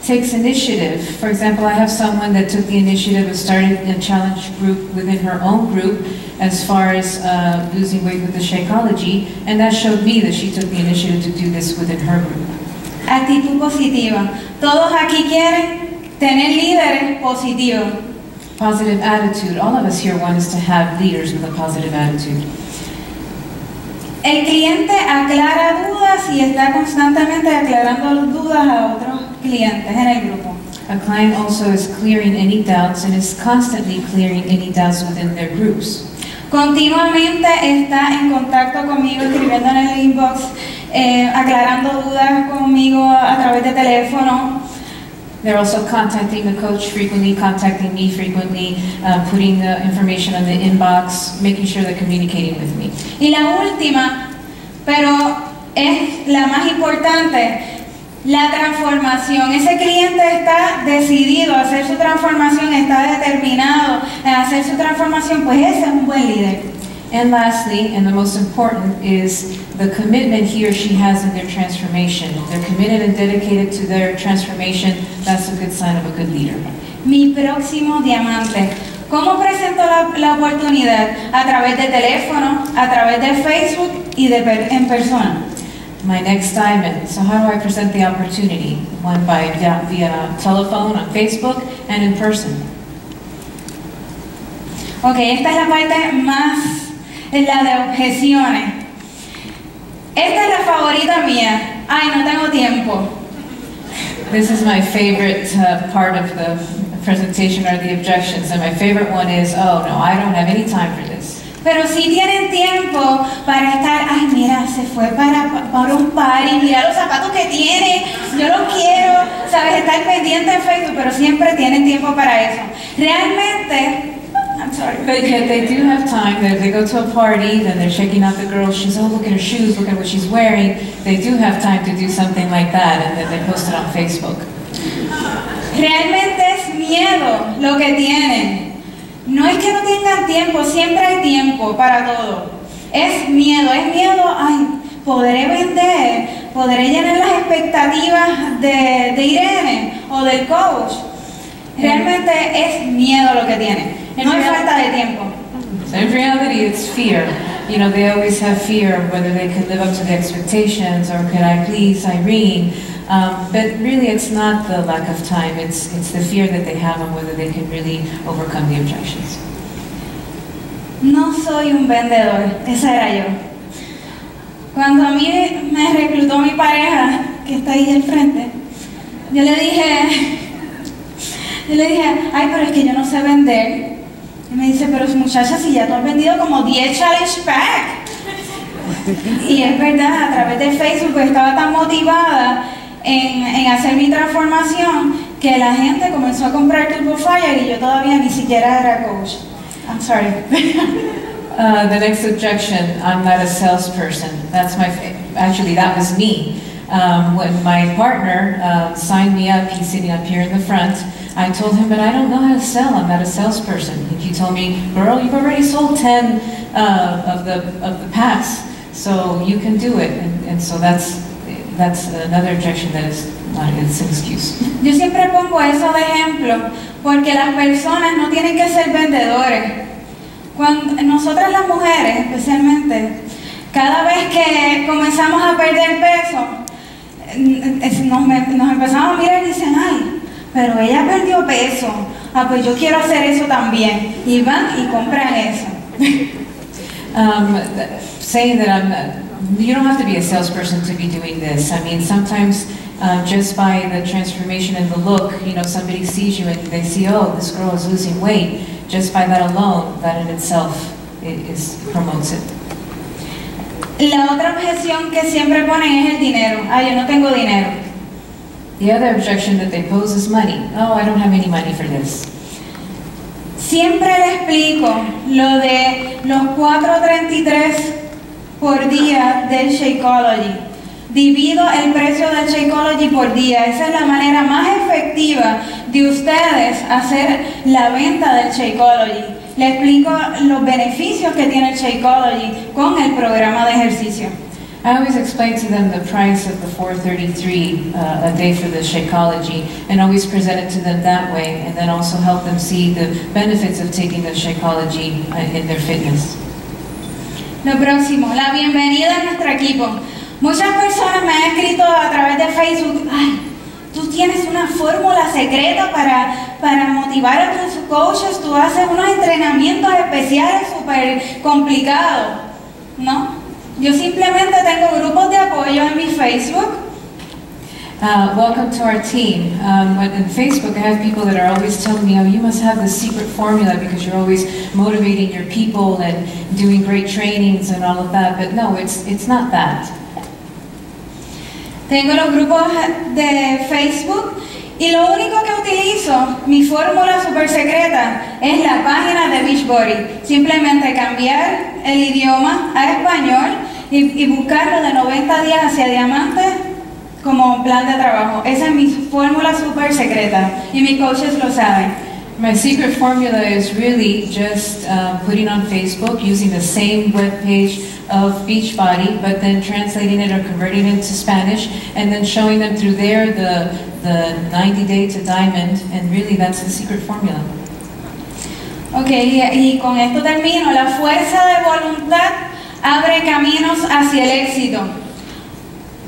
Takes initiative. For example, I have someone that took the initiative of starting a challenge group within her own group as far as losing weight with the Shakeology, and that showed me that she took the initiative to do this within her group. Actitud positiva. Todos aquí quieren tener líderes positivos. Positive attitude. All of us here want us to have leaders with a positive attitude. El cliente aclara dudas y está constantemente aclarando dudas a otros clientes en el grupo. A client also is clearing any doubts and is constantly clearing any doubts within their groups. Continuamente está en contacto conmigo, escribiendo en el inbox, aclarando dudas conmigo a través de teléfono. They're also contacting the coach frequently, contacting me frequently, putting the information on the inbox, making sure they're communicating with me. Y la última, pero es la más importante, la transformación. Ese cliente está decidido a hacer su transformación, está determinado a hacer su transformación, pues ese es un buen líder. And lastly, and the most important, is the commitment he or she has in their transformation. If they're committed and dedicated to their transformation, that's a good sign of a good leader. Mi próximo diamante. ¿Cómo presento la oportunidad? A través de teléfono, a través de Facebook y en persona. My next diamond. So how do I present the opportunity? One via telephone, on Facebook, and in person. Ok, esta es la parte más, la de objeciones. Esta es la favorita mía. Ay, no tengo tiempo. This is my favorite part of the presentation, are the objections, and my favorite one is, oh no, I don't have any time for this. Pero sí tienen tiempo para estar, ay mira, se fue para un party, mira los zapatos que tiene, yo los quiero, sabes, estar pendiente en Facebook, pero siempre tienen tiempo para eso. Realmente, I'm sorry. But yet they do have time. They go to a party, then they're checking out the girl. She's, oh, look at her shoes, look at what she's wearing. They do have time to do something like that, and then they post it on Facebook. Realmente es miedo lo que tienen. No es que no tengan tiempo, siempre hay tiempo para todo. Es miedo, ay, podré vender, podré llenar las expectativas de Irene o del coach. Realmente es miedo lo que tienen, no es falta de tiempo. So in reality, it's fear. You know, they always have fear of whether they can live up to the expectations or could I please Irene. But really, it's not the lack of time. It's the fear that they have on whether they can really overcome the objections. No soy un vendedor, esa era yo. Cuando a mí me reclutó mi pareja, que está ahí al frente, yo le dije, ay, pero es que yo no sé vender. Y me dice, pero muchacha, si ya tú has vendido como 10 challenge pack. Y es verdad, a través de Facebook pues, estaba tan motivada en hacer mi transformación que la gente comenzó a comprar Turbo Fire y yo todavía ni siquiera era coach. I'm sorry. The next objection, I'm not a salesperson. That's actually, that was me. When my partner signed me up, he's sitting up here in the front, I told him, but I don't know how to sell, I'm not a salesperson. And he told me, girl, you've already sold 10 of the packs, so you can do it. And so that's another objection that is not an excuse. Yo siempre pongo eso de ejemplo, porque las personas no tienen que ser vendedores. Cuando nosotras las mujeres, especialmente, cada vez que comenzamos a perder peso, nos empezamos a mirar y dicen, ay, pero ella perdió peso, pues yo quiero hacer eso también, y van y compran eso. Saying that you don't have to be a salesperson to be doing this. I mean, sometimes just by the transformation in the look, you know, somebody sees you and they see, oh, this girl is losing weight. Just by that alone, that in itself promotes it. La otra objeción que siempre ponen es el dinero. Yo no tengo dinero. The other objection that they pose is money. Oh, I don't have any money for this. Siempre le explico lo de los 4.33 por día del Shakeology. Divido el precio del Shakeology por día. Esa es la manera más efectiva de ustedes hacer la venta del Shakeology. Le explico los beneficios que tiene el Shakeology con el programa de ejercicio. I always explain to them the price of the $4.33 a day for the Shakeology, and always present it to them that way, and then also help them see the benefits of taking the Shakeology in their fitness. Lo próximo, la bienvenida a nuestro equipo. Muchas personas me han escrito a través de Facebook, ay, tú tienes una fórmula secreta para motivar a tus coaches, tú haces unos entrenamientos especiales súper complicados. No, yo simplemente tengo grupos de apoyo en mi Facebook. Welcome to our team. In Facebook, I have people that are always telling me, oh, you must have the secret formula because you're always motivating your people and doing great trainings and all of that. But no, it's not that. Tengo los grupos de Facebook y lo único que utilizo, mi fórmula super secreta, es la página de Beachbody. Simplemente cambiar el idioma a español y buscarlo de 90 días hacia diamante como plan de trabajo. Esa es mi fórmula super secreta y mis coaches lo saben. My secret formula is really just putting on Facebook, using the same web page of Beachbody, but then translating it or converting it to Spanish, and then showing them through there the 90-day to diamond, and really that's the secret formula. Ok, y con esto termino. La fuerza de voluntad abre caminos hacia el éxito.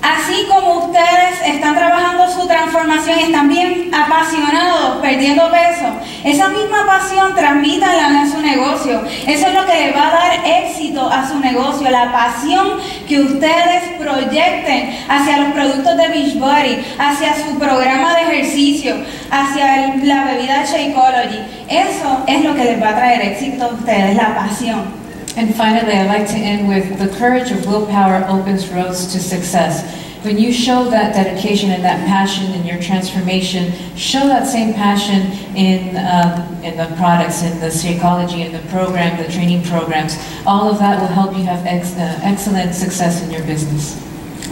Así como ustedes están trabajando su transformación y están bien apasionados perdiendo peso, esa misma pasión transmítanla en su negocio. Eso es lo que le va a dar éxito a su negocio, la pasión que ustedes proyecten hacia los productos de Beachbody, hacia su programa de ejercicio, hacia la bebida Shakeology. Eso es lo que les va a traer éxito a ustedes, la pasión. And finally, I'd like to end with the courage of willpower opens roads to success. When you show that dedication and that passion in your transformation, show that same passion in the products, in the Shakeology, in the program, the training programs. All of that will help you have excellent success in your business.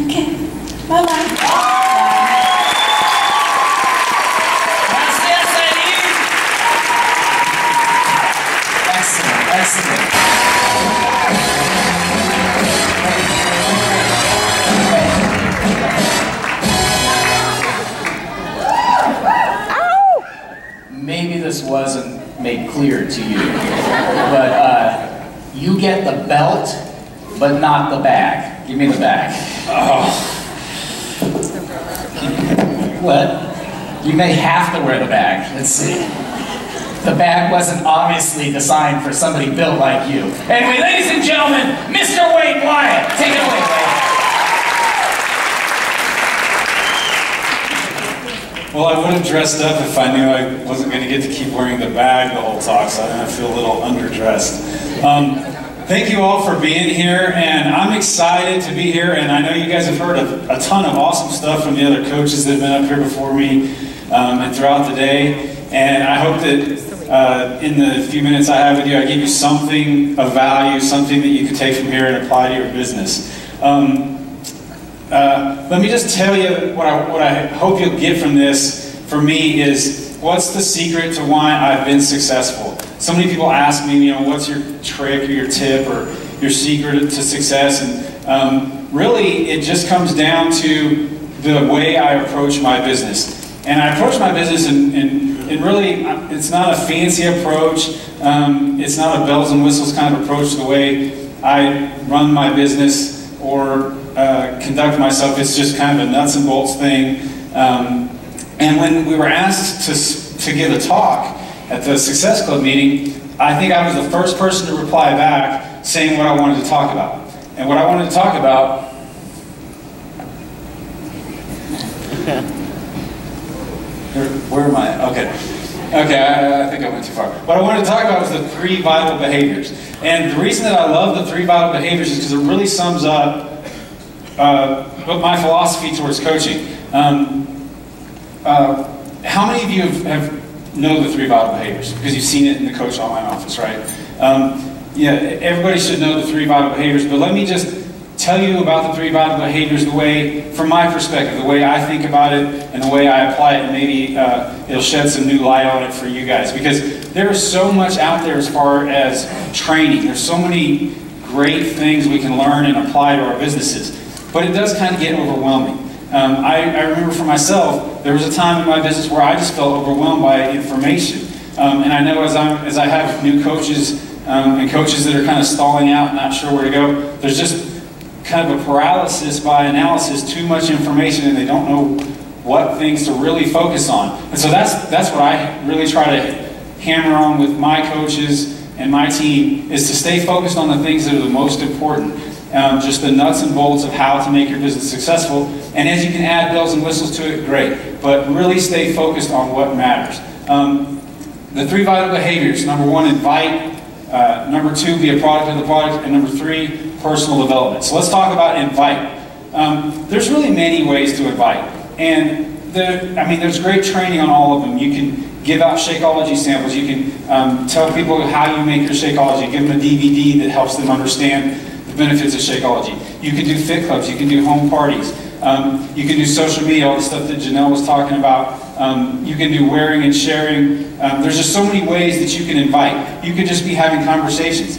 Okay, bye-bye. Maybe this wasn't made clear to you, but you get the belt, but not the bag. Give me the bag. Oh. What? You may have to wear the bag. Let's see. The bag wasn't obviously designed for somebody built like you. Anyway, ladies and gentlemen, Mr. Wyatt. Take it away, Wyatt. Well, I would have dressed up if I knew I wasn't going to get to keep wearing the bag the whole talk, so I feel a little underdressed. Thank you all for being here, and I'm excited to be here, and I know you guys have heard a ton of awesome stuff from the other coaches that have been up here before me and throughout the day, and I hope that in the few minutes I have with you, I give you something of value, something that you can take from here and apply to your business. Let me just tell you what I hope you'll get from this, for me, is what's the secret to why I've been successful? So many people ask me, you know, what's your trick or your tip or your secret to success? And really, it just comes down to the way I approach my business. And I approach my business and really, it's not a fancy approach. It's not a bells and whistles kind of approach to the way I run my business or conduct myself. It's just kind of a nuts and bolts thing. And when we were asked to give a talk at the Success Club meeting, I think I was the first person to reply back saying what I wanted to talk about. And what I wanted to talk about where am I? Okay, I think I went too far. What I wanted to talk about was the 3 vital behaviors. And the reason that I love the 3 vital behaviors is because it really sums up my philosophy towards coaching. How many of you have know the 3 vital behaviors? Because you've seen it in the Coach Online office, right? Yeah, everybody should know the 3 vital behaviors, but let me just tell you about the 3 vital behaviors the way, from my perspective, the way I think about it and the way I apply it, and maybe it'll shed some new light on it for you guys. Because there's so much out there as far as training. There's so many great things we can learn and apply to our businesses, but it does kind of get overwhelming. I remember for myself, there was a time in my business where I just felt overwhelmed by information. And I know as I have new coaches and coaches that are kind of stalling out, not sure where to go, there's just kind of a paralysis by analysis, too much information, and they don't know what things to really focus on. And so that's what I really try to hammer on with my coaches and my team, is to stay focused on the things that are the most important. Just the nuts and bolts of how to make your business successful. And as you can add bells and whistles to it, great. But really stay focused on what matters. The 3 vital behaviors: number 1, invite. Number 2, be a product of the product. And number 3, personal development. So let's talk about invite. There's really many ways to invite. And there's great training on all of them. You can give out Shakeology samples. You can tell people how you make your Shakeology. Give them a DVD that helps them understand the benefits of Shakeology. You can do fit clubs. You can do home parties. You can do social media, all the stuff that Janelle was talking about. You can do wearing and sharing. There's just so many ways that you can invite. You could just be having conversations.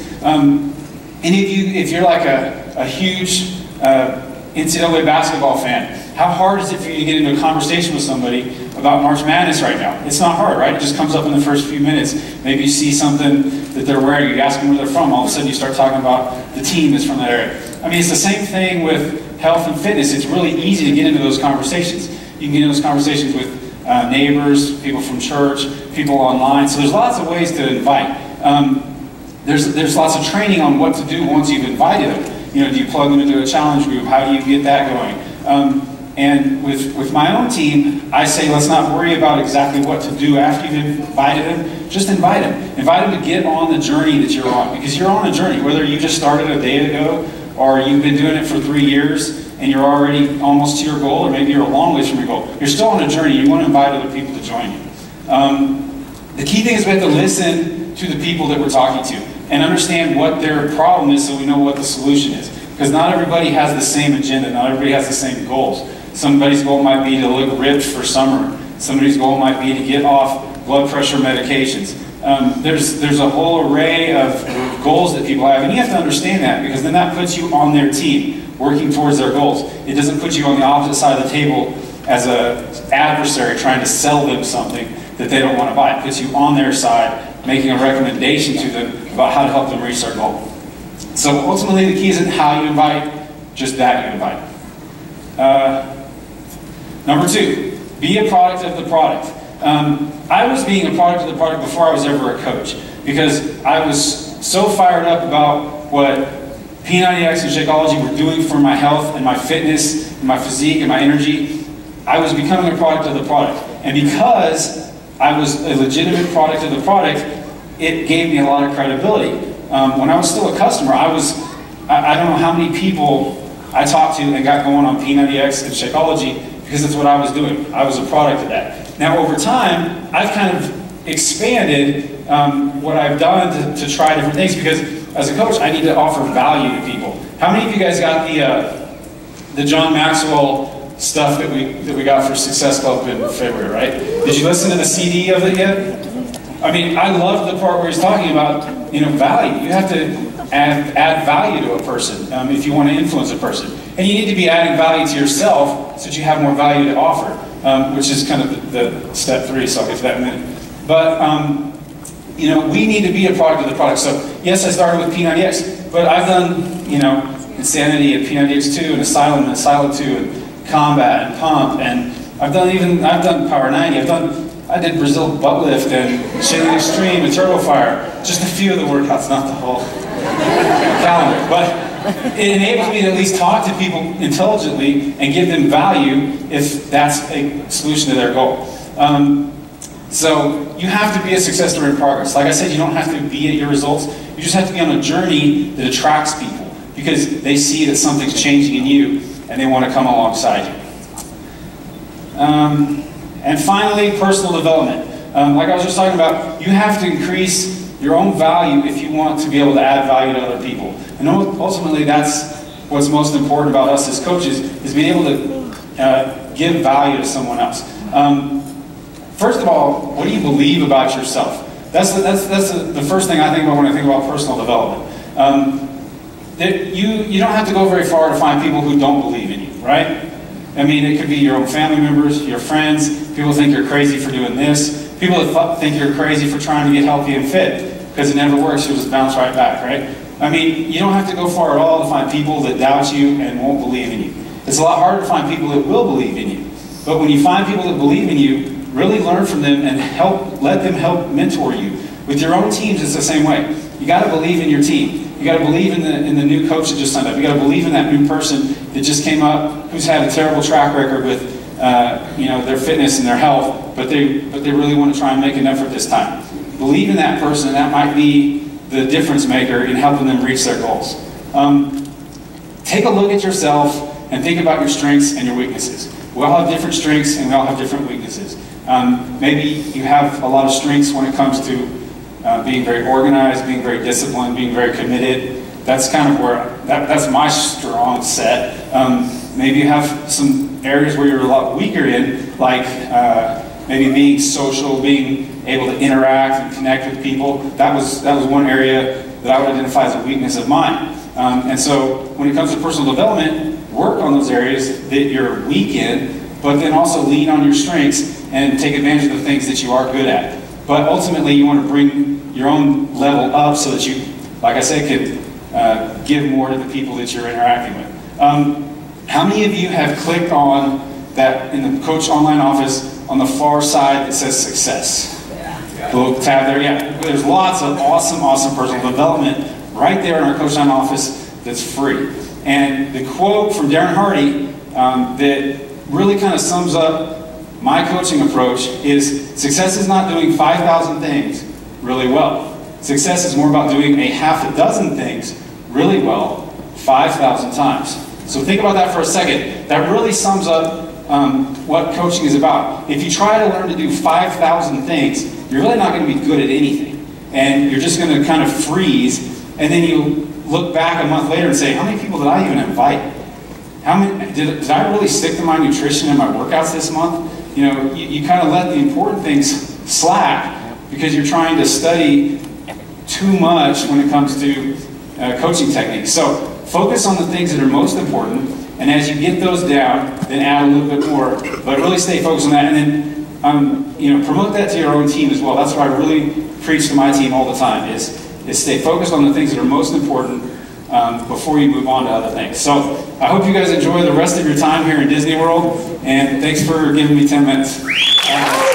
Any of you, if you're like a huge NCAA basketball fan, how hard is it for you to get into a conversation with somebody about March Madness right now? It's not hard, right? It just comes up in the first few minutes. Maybe you see something that they're wearing, you ask them where they're from, all of a sudden you start talking about the team that's from that area. I mean, it's the same thing with health and fitness. It's really easy to get into those conversations. You can get into those conversations with neighbors, people from church, people online. So there's lots of ways to invite. There's lots of training on what to do once you've invited them. You know, do you plug them into a challenge group? How do you get that going? And with my own team, I say let's not worry about exactly what to do after you've invited them. Just invite them. Invite them to get on the journey that you're on, because you're on a journey. Whether you just started a day ago or you've been doing it for 3 years and you're already almost to your goal, or maybe you're a long ways from your goal, you're still on a journey. You want to invite other people to join you. The key thing is we have to listen to the people that we're talking to and understand what their problem is so we know what the solution is. Because not everybody has the same agenda. Not everybody has the same goals. Somebody's goal might be to look ripped for summer. Somebody's goal might be to get off blood pressure medications. There's a whole array of goals that people have, and you have to understand that, because then that puts you on their team, working towards their goals. It doesn't put you on the opposite side of the table as an adversary trying to sell them something that they don't want to buy. It puts you on their side, making a recommendation to them about how to help them reach their goal. So ultimately the key isn't how you invite, just that you invite. Number 2, be a product of the product. I was being a product of the product before I was ever a coach, because I was so fired up about what P90X and Shakeology were doing for my health and my fitness and my physique and my energy. I was becoming a product of the product. And because I was a legitimate product of the product, it gave me a lot of credibility. When I was still a customer, I don't know how many people I talked to and got going on P90X and Shakeology, because that's what I was doing. I was a product of that. Now over time, I've kind of expanded what I've done to try different things, because as a coach, I need to offer value to people. How many of you guys got the John Maxwell stuff that we got for Success Club in February, right? Did you listen to the CD of it yet? I mean, I love the part where he's talking about, value. You have to add value to a person if you want to influence a person. And you need to be adding value to yourself so that you have more value to offer, which is kind of the step 3, so I'll get to that in a minute. But, we need to be a product of the product. So, yes, I started with P90X, but I've done, Insanity and P90X2 and Asylum and Asylum 2 and Combat and Pump, and I've done Power 90, I did Brazil Butt Lift and Shading Extreme and Turbo Fire, just a few of the workouts, not the whole calendar. But it enables me to at least talk to people intelligently and give them value if that's a solution to their goal. So you have to be a success story in progress. Like I said, you don't have to be at your results. You just have to be on a journey that attracts people, because they see that something's changing in you and they want to come alongside you. And finally, personal development. Like I was just talking about, you have to increase your own value if you want to be able to add value to other people. And ultimately, that's what's most important about us as coaches, is being able to give value to someone else. First of all, what do you believe about yourself? That's the first thing I think about when I think about personal development. You don't have to go very far to find people who don't believe in you, right? I mean, it could be your own family members, your friends. People think you're crazy for doing this. People that think you're crazy for trying to get healthy and fit, because it never works. You'll just bounce right back, right? I mean, you don't have to go far at all to find people that doubt you and won't believe in you. It's a lot harder to find people that will believe in you. But when you find people that believe in you, really learn from them and let them help mentor you. With your own teams, it's the same way. You got to believe in your team. You got to believe in the new coach that just signed up. You got to believe in that new person that just came up, who's had a terrible track record with their fitness and their health, but they really want to try and make an effort this time. Believe in that person, and that might be the difference maker in helping them reach their goals. Take a look at yourself and think about your strengths and your weaknesses. We all have different strengths and we all have different weaknesses. Maybe you have a lot of strengths when it comes to being very organized, being very disciplined, being very committed. That's kind of where, that's my strong set. Maybe you have some areas where you're a lot weaker in, like maybe being social, being able to interact and connect with people. That was one area that I would identify as a weakness of mine. And so when it comes to personal development, work on those areas that you're weak in, but then also lean on your strengths and take advantage of the things that you are good at. But ultimately, you want to bring your own level up so that you, like I said, can give more to the people that you're interacting with. How many of you have clicked on that in the Coach Online office on the far side that says success? The little tab there, yeah. There's lots of awesome personal development right there in our Coach Online office that's free. And the quote from Darren Hardy that really kind of sums up my coaching approach is, success is not doing 5,000 things really well. Success is more about doing a half a dozen things really well 5,000 times. So think about that for a second. That really sums up what coaching is about. If you try to learn to do 5,000 things, you're really not going to be good at anything. And you're just going to kind of freeze, and then you look back a month later and say, how many people did I even invite? Did I really stick to my nutrition and my workouts this month? You kind of let the important things slack, because you're trying to study too much when it comes to coaching techniques. So focus on the things that are most important, and as you get those down, then add a little bit more, but really stay focused on that, and then you know, promote that to your own team as well. That's what I really preach to my team all the time, is stay focused on the things that are most important before you move on to other things. So I hope you guys enjoy the rest of your time here in Disney World, and thanks for giving me 10 minutes.